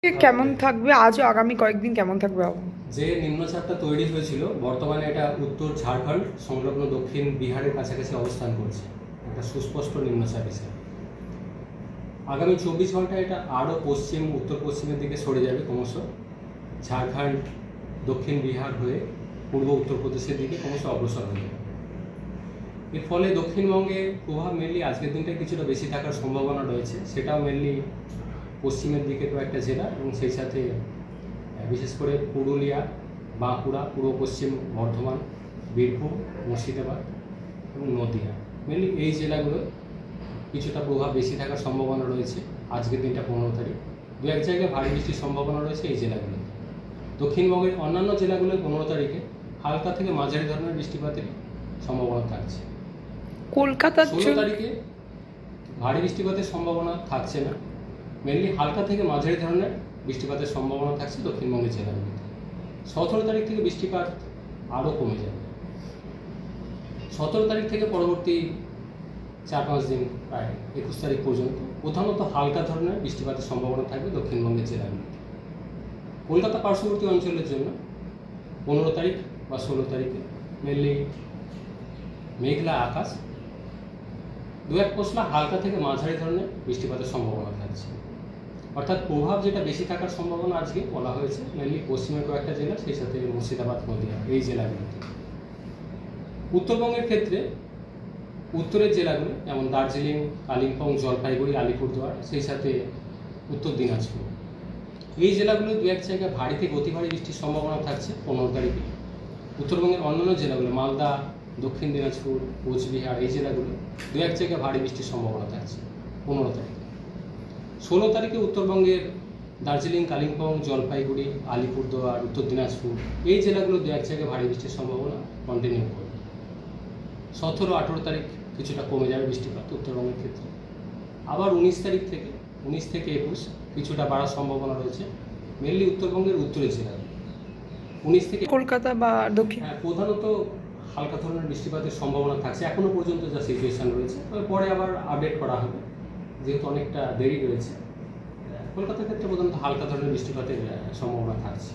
কেমন থাকবে আজও আগামী কয়েকদিন কেমন থাকবে আবহাওয়া? যে নিম্নচাপটা তৈরি হয়েছিল বর্তমানে এটা উত্তর ঝাড়খণ্ড সংলগ্ন দক্ষিণ বিহারের কাছাকাছি অবস্থান করছে একটা সুস্পষ্ট নিম্নচাপ হিসেবে। আগামী 24 ঘন্টায় এটা আরও পশ্চিম উত্তর পশ্চিমের দিকে সরে যাবে, ক্রমশ ঝাড়খণ্ড দক্ষিণ বিহার হয়ে পূর্ব উত্তরপ্রদেশের দিকে ক্রমশ অগ্রসর হয়ে যাবে। এর ফলে দক্ষিণবঙ্গে প্রভাব মেনলি আজকের দিনটায় কিছুটা বেশি থাকার সম্ভাবনা রয়েছে, সেটাও মেনলি পশ্চিমের দিকে কয়েকটা জেলা এবং সেই সাথে বিশেষ করে পুরুলিয়া, বাঁকুড়া, পূর্ব পশ্চিম বর্ধমান, বীরভূম, মুর্শিদাবাদ এবং নদিয়া, মেনলি এই জেলাগুলো কিছুটা প্রভাব বেশি থাকার সম্ভাবনা রয়েছে। আজকের দিনটা 15 তারিখ, দু এক জায়গায় ভারী বৃষ্টির সম্ভাবনা রয়েছে এই জেলাগুলোতে। দক্ষিণবঙ্গের অন্যান্য জেলাগুলোয় 15 তারিখে হালকা থেকে মাঝারি ধরনের বৃষ্টিপাতের সম্ভাবনা থাকছে। কলকাতা 16 তারিখে ভারী বৃষ্টিপাতের সম্ভাবনা থাকছে না, মেনলি হালকা থেকে মাঝারি ধরনের বৃষ্টিপাতের সম্ভাবনা থাকছে দক্ষিণবঙ্গের জেলাগুলিতে। 17 তারিখ থেকে বৃষ্টিপাত আরও কমে যাবে। 17 তারিখ থেকে পরবর্তী 4-5 দিন প্রায় 21 তারিখ পর্যন্ত প্রধানত হালকা ধরনের বৃষ্টিপাতের সম্ভাবনা থাকবে দক্ষিণবঙ্গের জেলাগুলিতে। কলকাতা পার্শ্ববর্তী অঞ্চলের জন্য 15 তারিখ বা 16 তারিখে মেনলি মেঘলা আকাশ, দু এক পশলা হালকা থেকে মাঝারি ধরনের বৃষ্টিপাতের সম্ভাবনা থাকছে। অর্থাৎ প্রভাব যেটা বেশি থাকার সম্ভাবনা আজকে বলা হয়েছে মেনলি পশ্চিমের কয়েকটা জেলা, সেই সাথে মুর্শিদাবাদ, নদিয়া এই জেলাগুলিতে। উত্তরবঙ্গের ক্ষেত্রে উত্তরের জেলাগুলো যেমন দার্জিলিং, কালিম্পং, জলপাইগুড়ি, আলিপুরদুয়ার, সেই সাথে উত্তর দিনাজপুর এই জেলাগুলো দু এক জায়গায় ভারী থেকে অতি ভারী বৃষ্টির সম্ভাবনা থাকছে 15 তারিখে। উত্তরবঙ্গের অন্যান্য জেলাগুলো মালদা, দক্ষিণ দিনাজপুর, কোচবিহার এই জেলাগুলো দু এক জায়গায় ভারী বৃষ্টির সম্ভাবনা থাকছে 15 তারিখে। 16 তারিখে উত্তরবঙ্গের দার্জিলিং, কালিম্পং, জলপাইগুড়ি, আলিপুরদুয়ার, উত্তর দিনাজপুর এই জেলাগুলো দু এক জায়গায় ভারী বৃষ্টির সম্ভাবনা কন্টিনিউ করবে। 17-18 তারিখ কিছুটা কমে যাবে বৃষ্টিপাত উত্তরবঙ্গের ক্ষেত্রে। আবার 19 থেকে 21 কিছুটা বাড়ার সম্ভাবনা রয়েছে মেনলি উত্তরবঙ্গের উত্তরের জেলাগুলো। 19 থেকে কলকাতা বা দক্ষিণ প্রধানত হালকা ধরনের বৃষ্টিপাতের সম্ভাবনা থাকছে এখনো পর্যন্ত যা সিচুয়েশন রয়েছে। তবে পরে আবার আপডেট করা হবে যেহেতু অনেকটা দেরি রয়েছে। কলকাতার ক্ষেত্রে প্রধানত হালকা ধরনের বৃষ্টিপাতের সম্ভাবনা থাকছে।